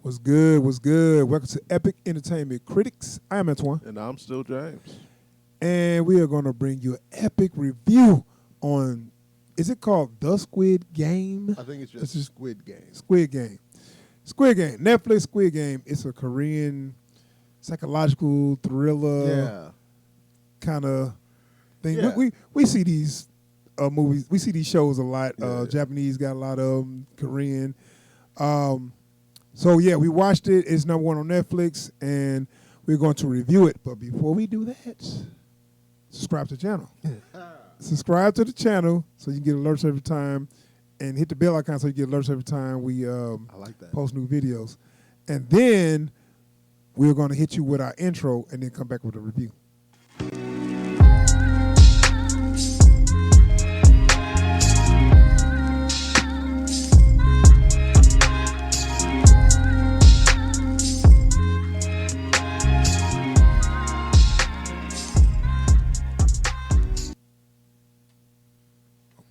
What's good? What's good? Welcome to Epic Entertainment Critics. I am Antoine. And I'm still James. And we are going to bring you an epic review on, is it called The Squid Game? I think it's just Squid Game. Squid Game. Squid Game. Netflix Squid Game. It's a Korean psychological thriller kind of thing. Yeah. We see these movies. We see these shows a lot. Yeah. Japanese got a lot of them. Korean. So, yeah, we watched it. It's number one on Netflix, and we're going to review it. But before we do that, subscribe to the channel. Subscribe to the channel so you get alerts every time, and hit the bell icon so you get alerts every time we I like that. post new videos. And then we're going to hit you with our intro and then come back with a review.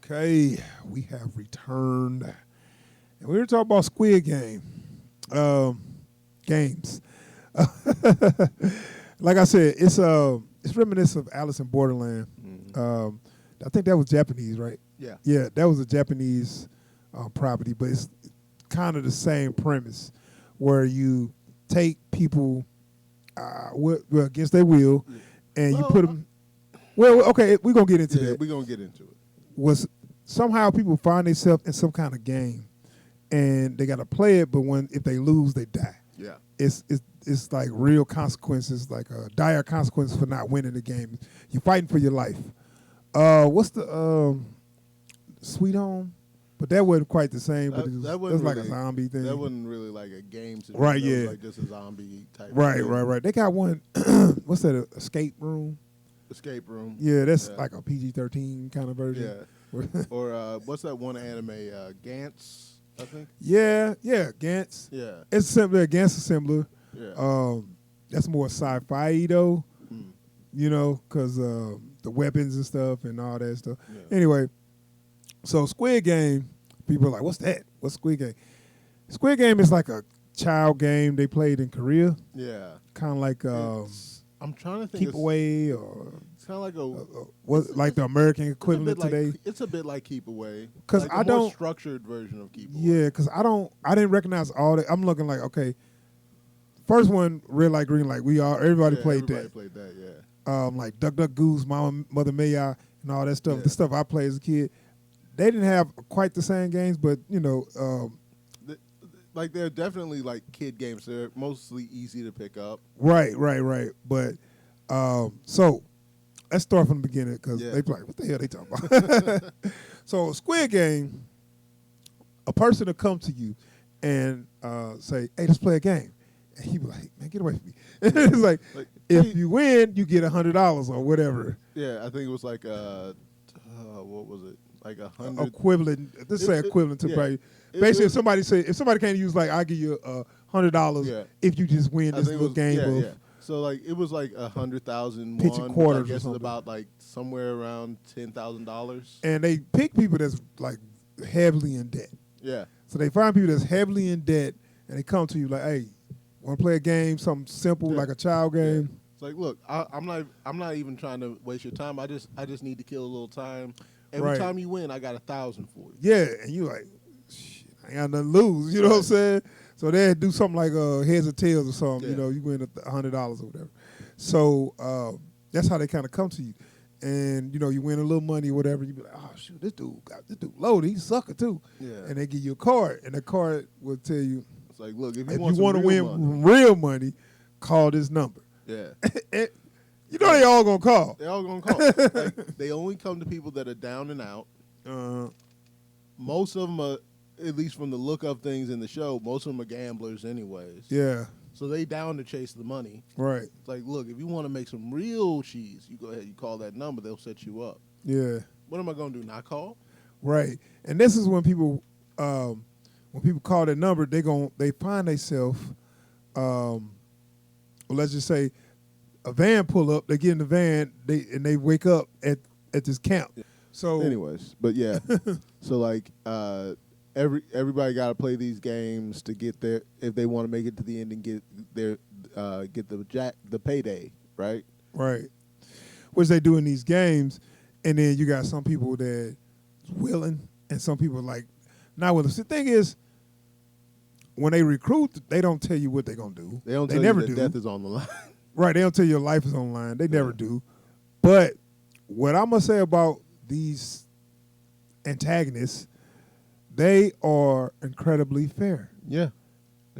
Okay, we have returned, and we're going to talk about Squid Game. Games. Like I said, it's reminiscent of Alice in Borderland. Mm-hmm. I think that was Japanese, right? Yeah. Yeah, that was a Japanese property, but it's kind of the same premise, where you take people against their will, and you put them. Well, okay, we're gonna get into that. We're gonna get into it. Was somehow people find themselves in some kind of game, and they got to play it, but if they lose, they die. Yeah. It's like real consequences, like dire consequences for not winning the game. You're fighting for your life. What's the Sweet Home? But that wasn't quite the same. But it was like a zombie thing. That wasn't really like a game situation. Right? That Yeah. was like just a zombie type. Right. thing. Right. They got one. What's that? Escape Room. Escape Room. Yeah, that's like a PG-13 kind of version. Yeah. Or what's that one anime? Gantz, I think. Yeah. Gantz. Yeah. It's similar. Gantz is similar. Yeah. That's more sci-fi though. Mm. You know, because the weapons and stuff and all that stuff. Yeah. Anyway, so Squid Game, people are like, what's that? What's Squid Game? Squid Game is like a child game they played in Korea. Yeah. Kind of like I'm trying to think. Keep Away, or It's kind of like like the American equivalent today. It's a bit like Keep Away. Because like I a don't more structured version of Keep Away. Yeah, because I didn't recognize all that. I'm looking like, okay, first one, Red Light, Green Light. Everybody played everybody that. Played that. Yeah. Like Duck Duck Goose, Mother May I, and all that stuff. Yeah. The stuff I played as a kid. They didn't have quite the same games, but Like they're definitely like kid games. They're mostly easy to pick up. Right. But so let's start from the beginning because they be like, what the hell they talking about? So Squid Game, a person will come to you and say, hey, let's play a game. And he be like, man, get away from me. It's like if you win, you get $100 or whatever. Yeah, I think it was like what was it? Like 100 equivalent. Let's say equivalent to probably. Basically, if somebody can't use, like, I'll give you $100 if you just win this little game of. So like it was like 100,000 pitching won. quarters. I guess or something. it's about like somewhere around $10,000. And they pick people that's like heavily in debt. Yeah. So they find people that's heavily in debt, and they come to you like, hey, want to play a game, something simple like a child game. Yeah. It's like, look, I'm not even trying to waste your time. I just need to kill a little time. Every time you win, I got 1,000 for you. Yeah, and you like, shit, I ain't got nothing to lose. You know what I'm saying? So they do something like heads or tails or something. Yeah. You know, you win $100 or whatever. So that's how they kind of come to you. And you know, you win a little money or whatever. You be like, oh shoot, this dude loaded. He's a sucker too. Yeah. And they give you a card, and the card will tell you, it's like, look, if you want want to win real money, call this number. Yeah. You know they all gonna call. They all gonna call. Like, they only come to people that are down and out. Most of them are, at least from the look of things in the show, most of them are gamblers anyways. Yeah. So they down to chase the money. Right. It's like, look, if you want to make some real cheese, you go ahead, you call that number, they'll set you up. Yeah. What am I gonna do? Not call? Right. And this is when people call that number, they find themselves, well, let's just say, a van pull up, they get in the van, they wake up at this camp. Yeah. So anyways, but yeah. So like everybody got to play these games to get there if they want to make it to the end and get the payday, right? Right. Which they do in these games, and then you got some people that willing and some people like not willing. The thing is, when they recruit, they don't tell you what they're gonna do. They don't. They tell never you that do. Death is on the line. Right. They don't tell you your life is on the line. They never do. But what I'm gonna say about these antagonists, they are incredibly fair. Yeah.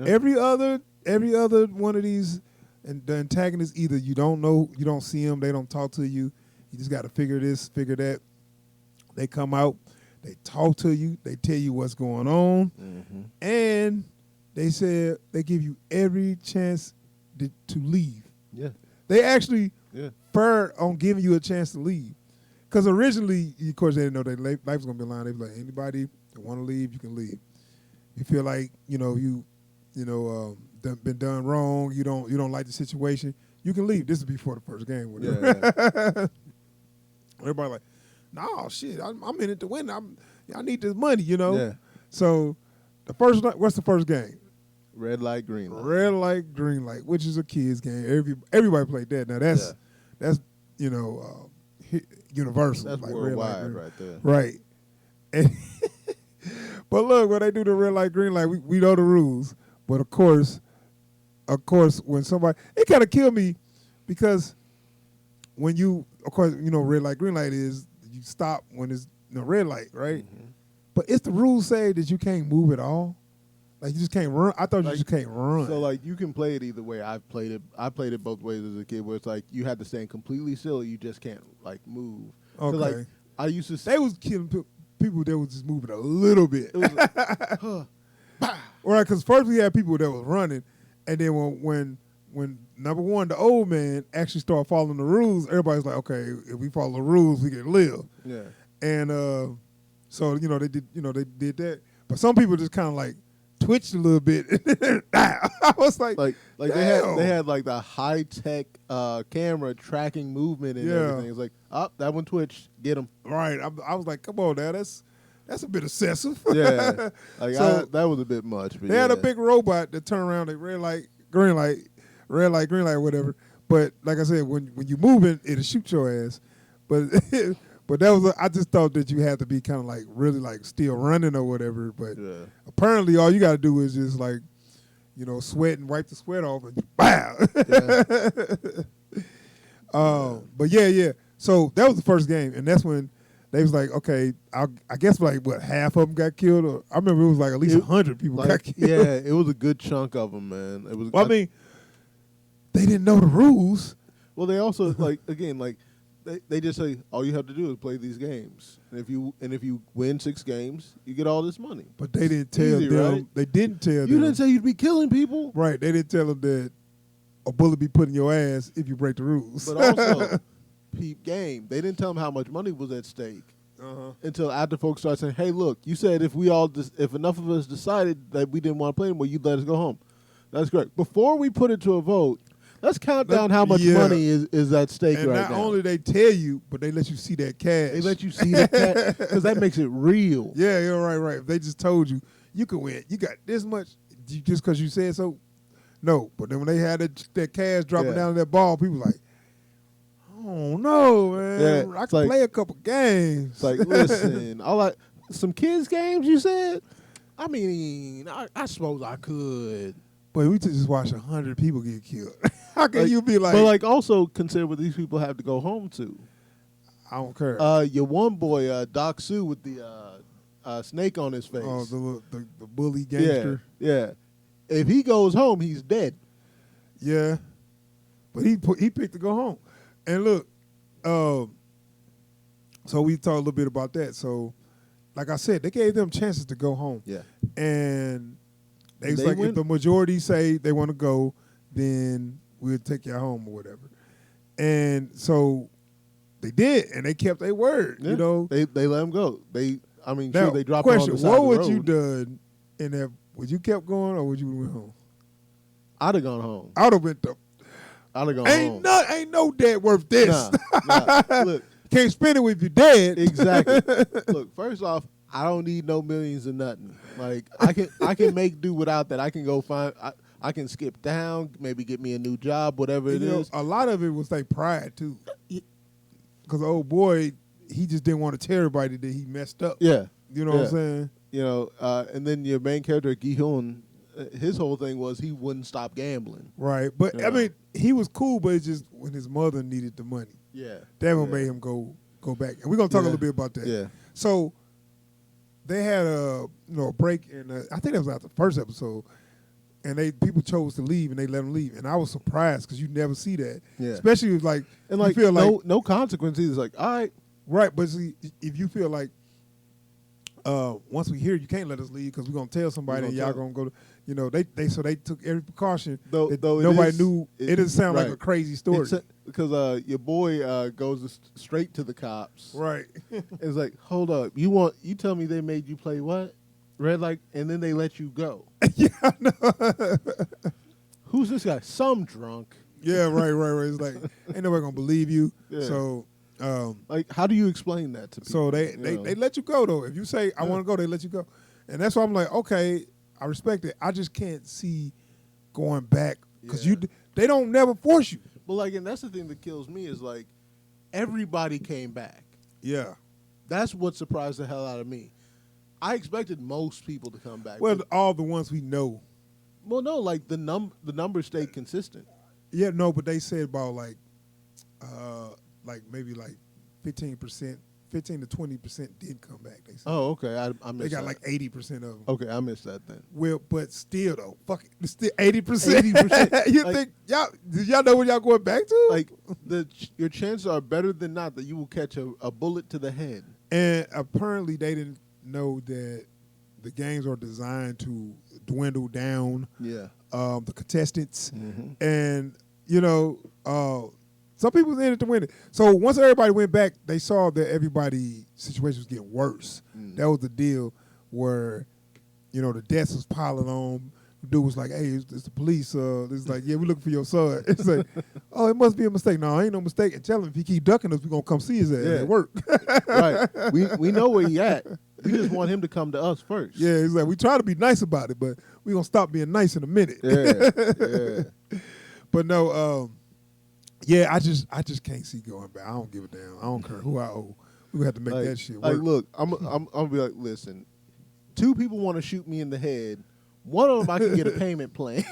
Every other one of these, and the antagonists, either you don't know, you don't see them, they don't talk to you. You just got to figure this, figure that. They come out, they talk to you, they tell you what's going on, and they said they give you every chance to leave. Yeah. They actually fair on giving you a chance to leave. Because originally, of course, they didn't know that life was going to be a line. They be like, anybody that want to leave, you can leave. You feel like, been done wrong, you don't like the situation, you can leave. This is before the first game. Whatever. Everybody like, no, shit, I'm in it to win. I need this money, Yeah. So what's the first game? Red light, green light. Red light, green light, which is a kids game. Everybody played that. Now that's universal. That's like worldwide red light, right there. Right. And but look, when they do the red light, green light, we know the rules. But of course, when somebody, it kind of killed me because when red light, green light is you stop when it's red light, right? Mm-hmm. But it's the rules say that you can't move at all. Like you just can't run. I thought you just can't run. So like you can play it either way. I played it both ways as a kid, where it's like you had to stand completely still. You just can't like move. Okay. Like I used to. They was killing people that was just moving a little bit. It was like, right, because first we had people that was running, and then when number one, the old man actually started following the rules, everybody's like, okay, if we follow the rules, we can live. Yeah. And so they did that, but some people just kind of like twitched a little bit. I was like they had like the high tech camera tracking movement and everything. It's like, that one twitched, get him. Right. I was like, come on now, that's a bit excessive. Yeah, like that was a bit much. But they had a big robot that turned around at red light, green light, red light, green light, whatever. But like I said, when you moving, it'll shoot your ass. But but that was I just thought that you had to be kind of like really like still running or whatever. But apparently, all you got to do is just like sweat and wipe the sweat off and bow. But yeah. So that was the first game, and that's when they was like, okay, I guess like what, half of them got killed, or I remember it was like at least 100 people got killed. Yeah, it was a good chunk of them, man. It was. Well, I mean, they didn't know the rules. Well, they also they just say all you have to do is play these games, and if you win 6 games, you get all this money. But they didn't tell them. Right? They didn't tell them. You didn't say you'd be killing people. Right. They didn't tell them that a bullet be put in your ass if you break the rules. But also, peep game. They didn't tell them how much money was at stake until after folks started saying, "Hey, look, you said if enough of us decided that we didn't want to play anymore, you'd let us go home." That's great. Before we put it to a vote, let's count down how much money is at stake right now. And not only they tell you, but they let you see that cash. They let you see that cash because that makes it real. Yeah, you're right. If they just told you, you can win. You got this much just because you said so. No, but then when they had that cash dropping down to that ball, people like, oh no, man! I can play a couple games. It's like, listen, some kids games. You said, I mean, I suppose I could. But we just watch 100 people get killed. How can you be like? But also consider what these people have to go home to. I don't care. Your one boy, Doc Sue, with the snake on his face. Oh, the bully gangster. Yeah. If he goes home, he's dead. Yeah, but he picked to go home. And look, so we talked a little bit about that. So, like I said, they gave them chances to go home. Yeah, and they was like, if the majority say they want to go, then we'll take you home or whatever. And so they did, and they kept their word. Yeah. They let them go. They dropped question, on the side what of the would road. you done in that? Would you kept going or would you went home? I'd have gone home. I'd have went to. I'd have gone home. Ain't no dead worth this. Nah. Look, can't spend it if you're dead. Exactly. Look, first off, I don't need no millions or nothing. Like I can make do without that. I can go find. I can skip down, maybe get me a new job, whatever it is. A lot of it was like pride too, because the old boy, he just didn't want to tell everybody that he messed up. Yeah, you know what I'm saying. And then your main character Gi-hun, his whole thing was he wouldn't stop gambling. Right, but I mean, he was cool, but it's just when his mother needed the money. Yeah, that one made him go back, and we're gonna talk a little bit about that. Yeah. So they had a break, and I think that was after the first episode, and people chose to leave, and they let them leave, and I was surprised because you never see that. Yeah, especially like and like you feel no consequences. It's like all right, right, but see, if you feel like once we hear you can't let us leave because we're gonna tell somebody and y'all gonna go to. They took every precaution. Though nobody knew. It didn't sound like a crazy story. Because your boy goes straight to the cops. Right. It's like, hold up. You tell me they made you play what? Red light, and then they let you go. Yeah, I know. Who's this guy? Some drunk. Yeah, right. It's like, ain't nobody gonna believe you. Yeah. So like, how do you explain that to people? So they let you go though. If you say I want to go, they let you go, and that's why I'm like, okay, I respect it. I just can't see going back because they don't never force you. But like, and that's the thing that kills me is like, everybody came back. Yeah, that's what surprised the hell out of me. I expected most people to come back. Well, all the ones we know. Well, no, like the numbers stayed consistent. Yeah, no, but they said about like maybe like 15%, 15 to 20% did come back. They said. Oh, okay. I missed. They got that. like 80% of them. Okay, I missed that then. Well, but still though, fuck it, it's still 80%. 80%. You like, think y'all know what y'all going back to? Like your chances are better than not that you will catch a bullet to the head. And apparently they didn't know that the games are designed to dwindle down. Yeah. The contestants, and some people was in it to win it. So once everybody went back, they saw that everybody's situation was getting worse. That was the deal where, the deaths was piling on. The dude was like, hey, it's the police. It's like, yeah, we're looking for your son. It's like, oh, it must be a mistake. No, ain't no mistake. And tell him if he keep ducking us, we're going to come see his ass at work. Right. We know where he at. We just want him to come to us first. Yeah, it's like, we try to be nice about it, but we're going to stop being nice in a minute. Yeah. But no, I just can't see going back. I don't give a damn. I don't care who I owe. We're going to have to make that shit work. Like, look, I'm going to be like, listen, 2 people want to shoot me in the head. One of them I can get a payment plan.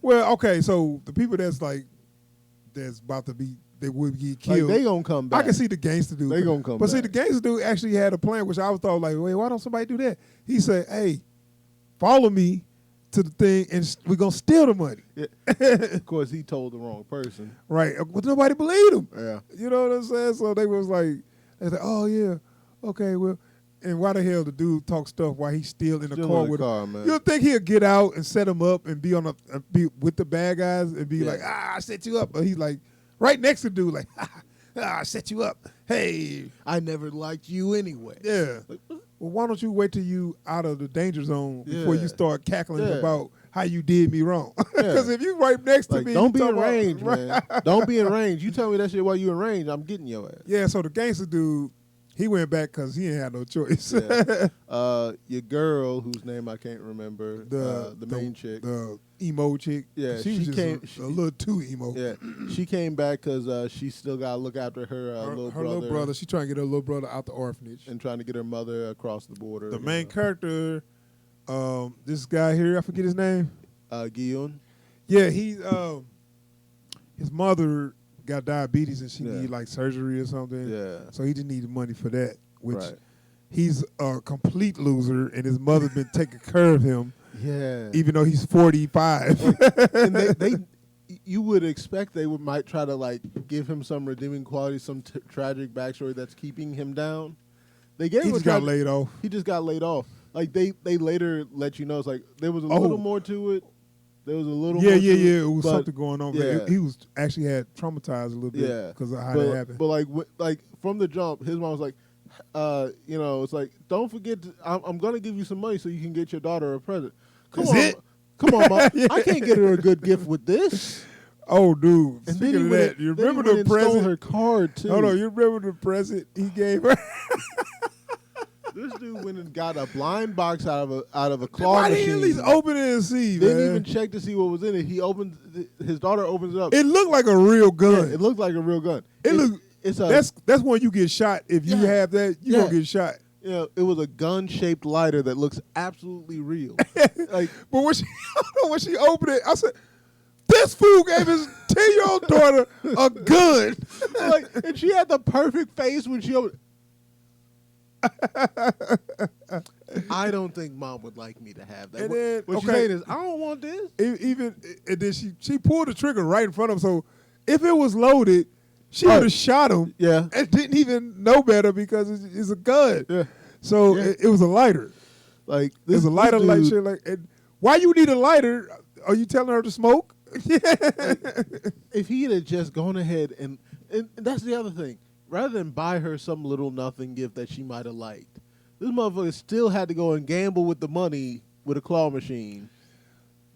Well, okay, so the people that's about to be, they would get killed. Like, they going to come back. I can see the gangster dude. They going to come back. But see, the gangster dude actually had a plan, which I was thought like, wait, why don't somebody do that? He said, hey, follow me to the thing, and we're going to steal the money. Yeah. Of course, he told the wrong person. Right. But nobody believed him. Yeah. You know what I'm saying? So they was like, oh, yeah, okay, well. And why the hell the dude talk stuff while he's still in the car with him? Man. You think he'll get out and set him up and be be with the bad guys and be like, I set you up. But he's like right next to the dude, like, I set you up. Hey. I never liked you anyway. Yeah. Well, why don't you wait till you out of the danger zone before you start cackling about how you did me wrong? Because if you right next to me. Don't be in range, man. Don't be in range. You tell me that shit while you in range, I'm getting your ass. Yeah, so the gangster dude, he went back because he ain't had no choice. Your girl, whose name I can't remember, the main chick. The emo chick. Yeah, she was a little too emo. Yeah, she came back because she still got to look after her little brother. Her little brother. She trying to get her little brother out the orphanage. And trying to get her mother across the border. The main character, this guy here, I forget his name. Gi-hun. Yeah, his mother got diabetes and she need like surgery or something. Yeah. So he just needed money for that, which he's a complete loser and his mother's been taking care of him. Yeah. Even though he's 45. And they you would expect they might try to like give him some redeeming quality, some tragic backstory that's keeping him down. He just got laid off. He just got laid off. Like they later let you know it's like there was a little more to it. There was a little more to it. It was something going on. Yeah. He was actually had traumatized a little bit because of how that happened. But like from the jump, his mom was like, it's like, don't forget, I'm going to give you some money so you can get your daughter a present. Come on, Mom. I can't get her a good gift with this. Oh, dude. And speaking of that, you remember the present? Stole her card, too. Hold on, you remember the present he gave her? This dude went and got a blind box out of a claw Why machine. didn't he at least open it and see, Didn't man? even check to see what was in it. His daughter opens it up. It looked like a real gun. Yeah, it looked like a real gun. That's when you get shot. If you have that, you gonna get shot. Yeah, it was a gun-shaped lighter that looks absolutely real. Like, but when she opened it, I said, "This fool gave his 10-year-old daughter a gun." And she had the perfect face when she opened. I don't think mom would like me to have that. And then, what she's saying is, I don't want this. And then she pulled the trigger right in front of him. So if it was loaded, she would have shot him. Yeah, and didn't even know better because it's a gun. Yeah. So it was a lighter. Like it was a lighter, like shit. Like, and why you need a lighter? Are you telling her to smoke? If he had just gone ahead and that's the other thing. Rather than buy her some little nothing gift that she might have liked, this motherfucker still had to go and gamble with the money with a claw machine.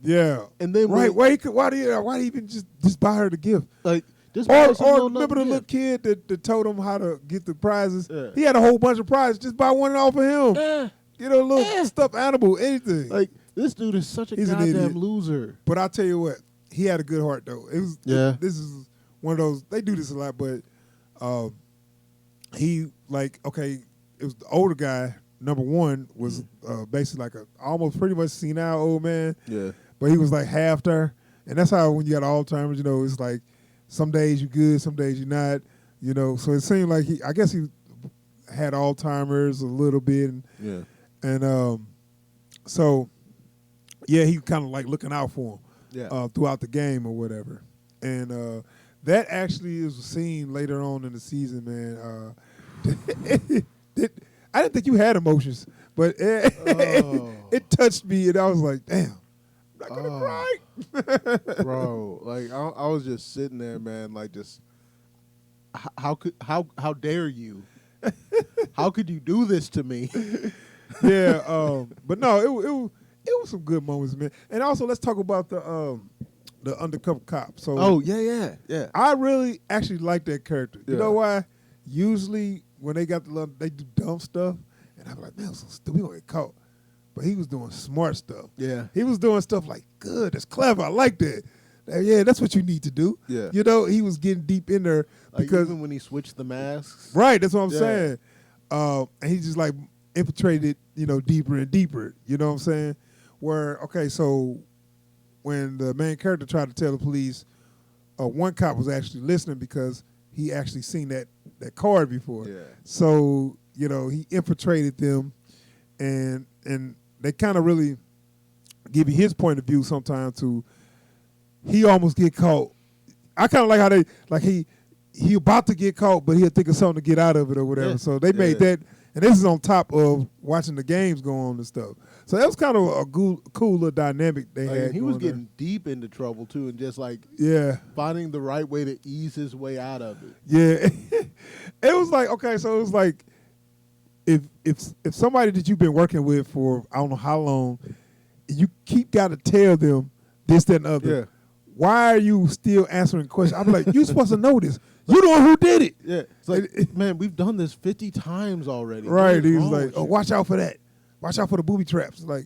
Yeah. And then why do you even just buy her the gift? Like just or remember the little kid that told him how to get the prizes? Yeah. He had a whole bunch of prizes. Just buy one off of him. Yeah. Get a little stuffed animal, anything. Like this dude is such a goddamn loser. But I'll tell you what, he had a good heart though. This is one of those. They do this a lot, but he it was the older guy. Number one was basically like a almost pretty much senile old man. Yeah. But he was like half there, and that's how when you got Alzheimer's, it's like some days you good, some days you're not. So it seemed like he had Alzheimer's a little bit, and so he kind of like looking out for him throughout the game or whatever, and that actually is a scene later on in the season, man. I didn't think you had emotions, but it touched me, and I was like, damn, I'm not gonna cry. Bro, like I was just sitting there, man, like just how dare you? How could you do this to me? Yeah, but no, it was some good moments, man. And also, let's talk about the undercover cop. So, yeah. I really actually like that character. You know why? Usually when they they do dumb stuff, and I'm like, man, so stupid, we gonna get caught. But he was doing smart stuff. Yeah, he was doing stuff like, good, that's clever, I like that. Yeah, that's what you need to do. Yeah, he was getting deep in there because even when he switched the masks, right? That's what I'm saying. And he just like infiltrated, deeper and deeper. You know what I'm saying? So when the main character tried to tell the police, one cop was actually listening because he actually seen that card before. Yeah. So he infiltrated them, and they kind of really give you his point of view sometimes too. He almost get caught. I kind of like how he about to get caught, but he'll think of something to get out of it or whatever. Yeah. So they made that, and this is on top of watching the games go on and stuff. So that was kind of a cool little dynamic they had. He was getting deep into trouble too, and just finding the right way to ease his way out of it. Yeah, it was like so it was like if somebody that you've been working with for I don't know how long, you got to tell them this, that, and other. Yeah. Why are you still answering questions? I'm like, you're supposed to know this. You the one who did it. Yeah. It's like, man, we've done this 50 times already. Right. He was like, oh, watch out for that. Watch out for the booby traps. Like,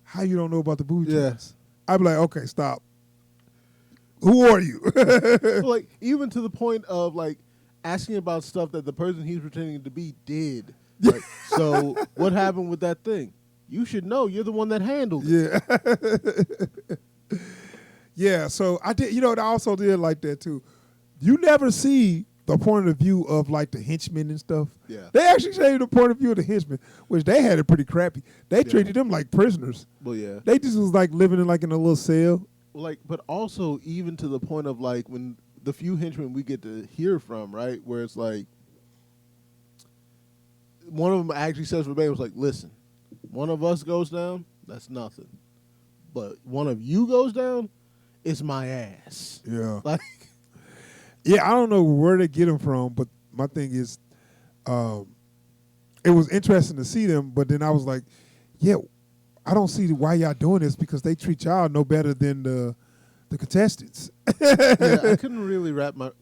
how you don't know about the booby traps? I'd be like, okay, stop. Who are you? Like, even to the point of, like, asking about stuff that the person he's pretending to be did. Like, so what happened with that thing? You should know. You're the one that handled it. Yeah. Yeah, so I did, I also did like that too. You never see the point of view of like the henchmen and stuff. Yeah. They actually showed you the point of view of the henchmen, which they had it pretty crappy. They treated them like prisoners. Well, yeah. They just was like living in a little cell. Like, but also even to the point of like when the few henchmen we get to hear from, right, where it's like one of them actually says verbatim, was like, listen, one of us goes down, that's nothing. But one of you goes down, it's my ass. Yeah. Like, yeah, I don't know where they get them from, but my thing is, it was interesting to see them, but then I was like, yeah, I don't see why y'all doing this because they treat y'all no better than the contestants. Yeah, I couldn't really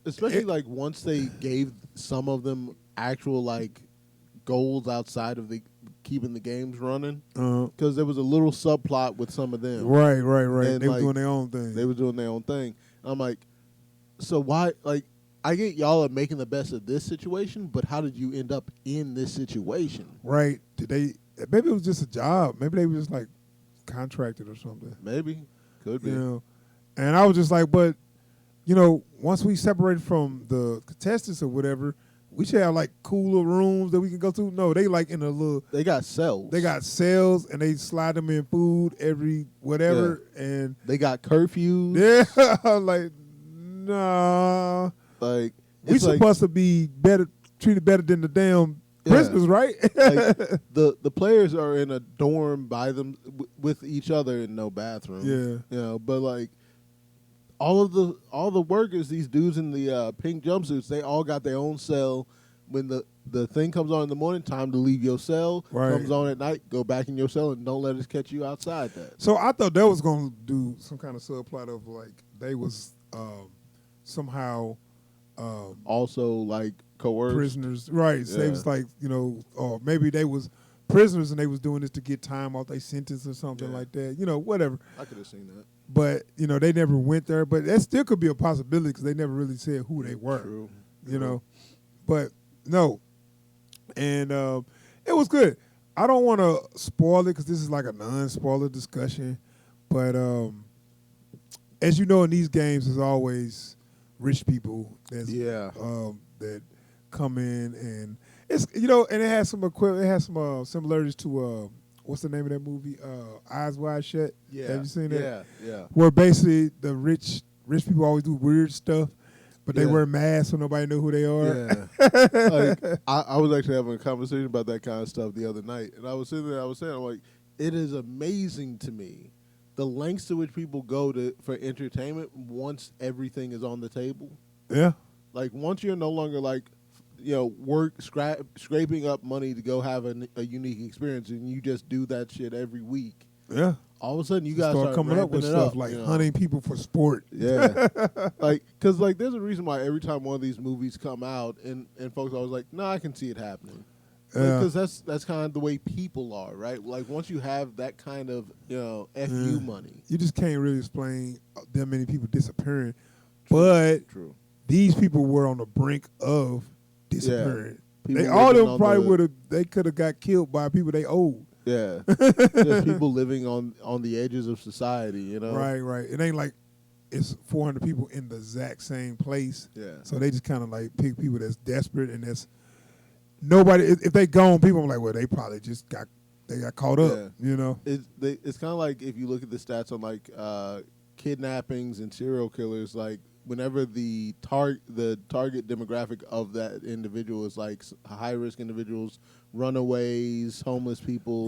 especially like once they gave some of them actual like goals outside of the keeping the games running. Uh-huh. Because there was a little subplot with some of them. Right. And They were doing their own thing. They were doing their own thing. I'm like, so why? Like, I get y'all are making the best of this situation, but how did you end up in this situation? Right. Maybe it was just a job. Maybe they were just like contracted or something. Maybe. Could be. You know? And I was just like, but, you know, once we separated from the contestants or whatever, we should have like cooler rooms that we can go to. No, they like in a little. They got cells. They got cells and they slide them in food every whatever. Yeah. And they got curfews. Yeah. I'm like, nah. Like, we supposed to be treated better than the damn prisoners, right? Like, the players are in a dorm by them with each other in no bathroom. Yeah. You know, but like all the workers, these dudes in the pink jumpsuits, they all got their own cell. When the thing comes on in the morning, time to leave your cell. Right. Comes on at night, go back in your cell and don't let us catch you outside that. So I thought that was going to do some kind of subplot of like they was somehow also like coerced prisoners, right? So they was like, you know, or maybe they was prisoners and they was doing this to get time off their sentence or something like that. You know, whatever. I could have seen that, but you know, they never went there. But that still could be a possibility because they never really said who they were. True. You know, but no, and it was good. I don't want to spoil it because this is like a non-spoiler discussion, but as you know, in these games, there's always rich people that come in, and it's, you know, and it has some similarities to what's the name of that movie? Eyes Wide Shut. Yeah. Have you seen that? Yeah. Where basically the rich people always do weird stuff, but they wear masks so nobody know who they are. Yeah. Like, I was actually having a conversation about that kind of stuff the other night, and I was sitting there, I'm like, it is amazing to me the lengths to which people go for entertainment once everything is on the table. Yeah. Like, once you're no longer like, you know, scraping up money to go have a unique experience, and you just do that shit every week. Yeah. All of a sudden, you guys start coming up with stuff up, like you know? hunting people for sport. Yeah. Like, because like, there's a reason why every time one of these movies come out, and folks always like, no, I can see it happening. Because that's kind of the way people are, right? Like, once you have that kind of, you know, FU money, you just can't really explain that many people disappearing. But these people were on the brink of disappearing. They all of them probably they could have got killed by people they owed. Yeah, just people living on the edges of society, you know. Right. It ain't like it's 400 people in the exact same place. Yeah. So they just kind of like pick people that's desperate and that's nobody. If they gone, people are like, well, they probably just got caught up. You know. It's kind of like if you look at the stats on like kidnappings and serial killers, like whenever the target demographic of that individual is like high risk individuals, runaways, homeless people,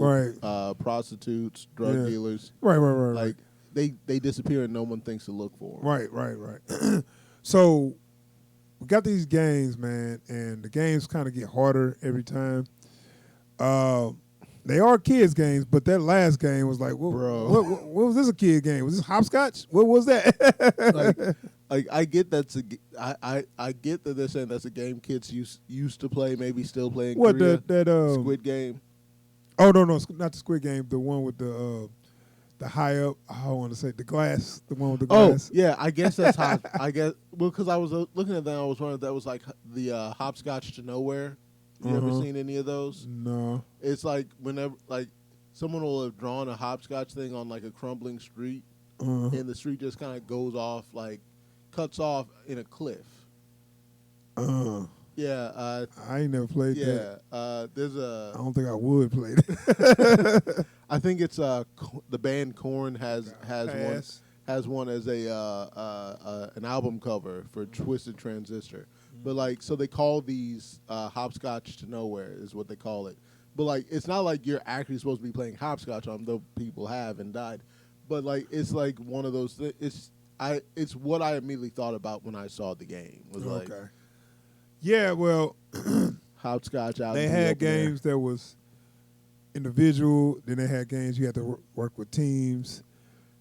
prostitutes, drug dealers, right. Like they disappear and no one thinks to look for them. Right. So we got these games, man, and the games kind of get harder every time. They are kids games, but that last game was like, what was this a kid game? Was this hopscotch? What was that? Like I get I get that they're saying that's a game kids used to play, maybe still play in Korea. Squid Game. Oh no, not the Squid Game. The one with the high up. I want to say the glass. The one with the glass. Oh yeah, I guess that's how. I guess because I was looking at that, I was wondering if that was like the hopscotch to nowhere. You ever seen any of those? No. It's like whenever like someone will have drawn a hopscotch thing on like a crumbling street, and the street just kind of goes off like. Cuts off in a cliff. Yeah. I ain't never played that. Yeah. There's a. I don't think I would play that. I think it's the band Korn has one as an album cover for Twisted Transistor. But like, so they call these hopscotch to nowhere is what they call it. But like, it's not like you're actually supposed to be playing hopscotch on, though people have and died. But like, it's like one of those. It's what I immediately thought about when I saw the game. Was like, yeah, well, hopscotch out. They had games that was individual. Then they had games you had to work with teams.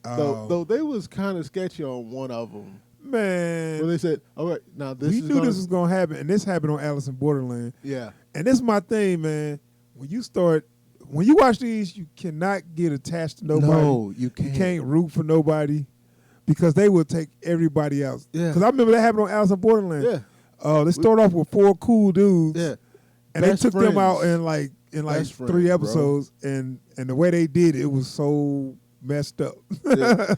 Though they was kind of sketchy on one of them. Man, Where they said, "All right, now this we is knew gonna, this was gonna happen, and this happened on Alice in Borderland. yeah, And this is my thing, man. When you watch these, you cannot get attached to nobody. No, you You can't root for nobody because they will take everybody else. Yeah. Because I remember that happened on Alice in Borderland. Yeah, They started off with 4 cool dudes. yeah. And they Best took them out friends. in like Best 3 friends, episodes, and the way they did it was so messed up. Yeah.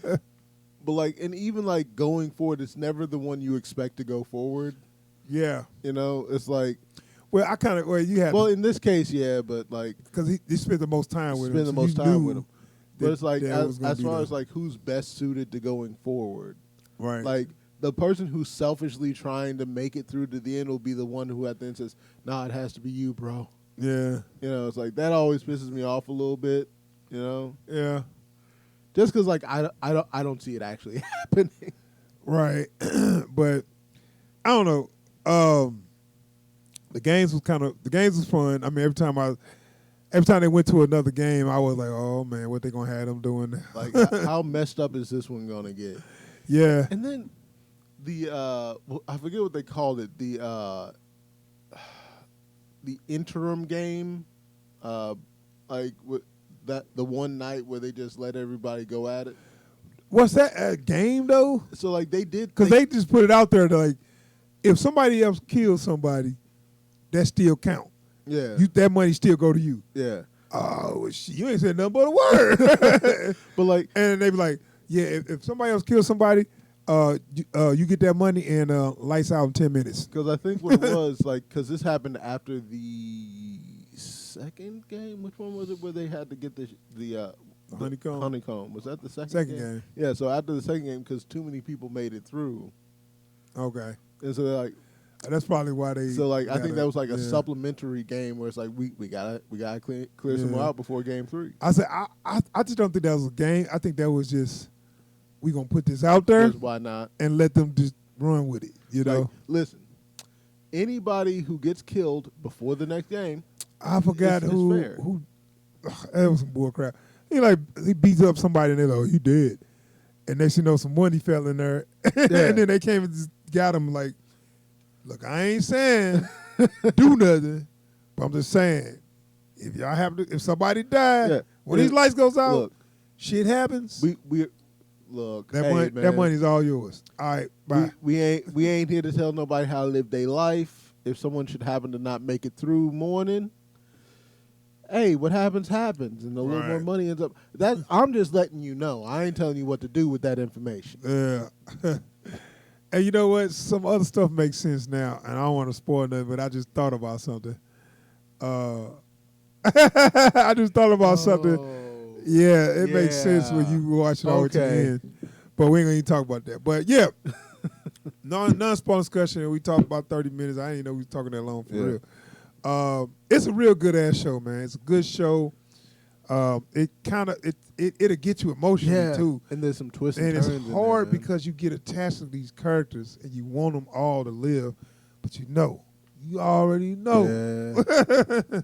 But like, and even like going forward, it's never the one you expect to go forward. Yeah. You know, it's like, Well, I kind of you had well, in this case, yeah, but like, because he spent the most time with him. spend the most you time knew with him. But it's like, that was gonna as be far as like who's best suited to going forward, right, like the person who's selfishly trying to make it through to the end will be the one who at the end says, "Nah, it has to be you, bro." yeah, You know, it's like that always pisses me off a little bit. You know, yeah, just because like I don't see it actually happening. right. But I don't know. The games was fun. I mean, every time they went to another game, I was like, oh man, what they gonna have them doing now? Like, how messed up is this one gonna get? Yeah. And then I forget what they called it. The interim game, like the one night where they just let everybody go at it. What's that, a game though? So like they did, Because they just put it out there to, like, if somebody else kills somebody, that still count. yeah, That money still go to you. yeah. Oh shit, you ain't said nothing but a word. But like, And they be like, yeah, if somebody else kills somebody, you get that money and lights out in 10 minutes. because I think what it was like, because this happened after the second game. Which one was it where they had to get the Honeycomb. honeycomb? Was that the Second game. Yeah. So after the second game, because too many people made it through, Okay. and so they're like, That's probably why they. so like I think that was like a yeah. supplementary game where it's like we gotta clear some more Yeah. out before game 3. I said I just don't think that was a game. I think that was just we gonna put this out there Because why not? and let them just run with it. You know. Like, listen, anybody who gets killed before the next game, I forgot it's who fair. that was some bull crap. He beats up somebody and they're like, oh, you dead. And next you know some money fell in there. And then they came and just got him like, look, I ain't saying do nothing, but I'm just saying if y'all if somebody died, when these lights goes out, look, shit happens. we look, that hey, money, man, that money's all yours. All right, bye. we ain't here to tell nobody how to live their life. If someone should happen to not make it through morning, hey, what happens happens, and a little more Right. money ends up. That I'm just letting you know. I ain't telling you what to do with that information. Yeah. And you know what? Some other stuff makes sense now, and I don't want to spoil nothing, but I just thought about something. I just thought about something. Yeah, it makes sense when you watch it all to the end. But we ain't gonna even talk about that. But yeah, non-spoiler discussion. We talked about 30 minutes. I didn't know we was talking that long for real. It's a real good ass show, man. It's a good show. It'll get you emotionally too. And there's some twists And and it's turns. hard in there, man. because you get attached to these characters and you want them all to live, but you already know. Yeah.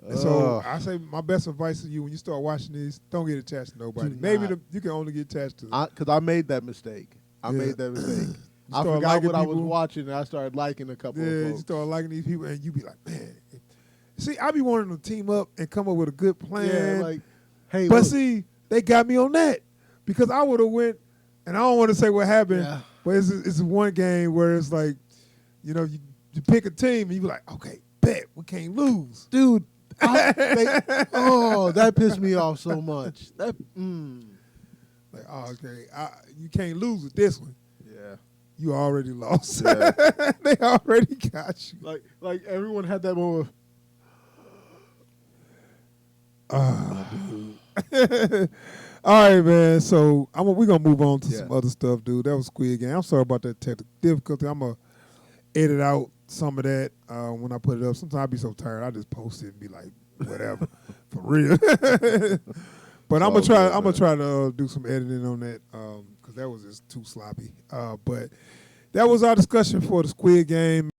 And so I say my best advice to you when you start watching these, don't get attached to nobody. Do Maybe not. you can only get attached to Because I made that mistake. I Yeah. made that mistake. I start forgot liking what I was people. watching, and I started liking a couple of you folks. start liking these people and you be like, man. See, I be wanting them to team up and come up with a good plan. Yeah, like, hey, but look, see, they got me on that because I would have went, and I don't want to say what happened, but it's one game where it's like, you pick a team and you be like, okay, bet we can't lose, dude. That pissed me off so much. Like, oh, okay, you can't lose with this one. Yeah, you already lost. Yeah. They already got you. Like everyone had that moment. Dude. All right, man. So we're gonna move on to some other stuff, dude. That was Squid Game. I'm sorry about that technical difficulty. I'm gonna edit out some of that when I put it up. Sometimes I be so tired, I just post it and be like, whatever, for real. But I'm gonna try to do some editing on that because that was just too sloppy. But that was our discussion for the Squid Game.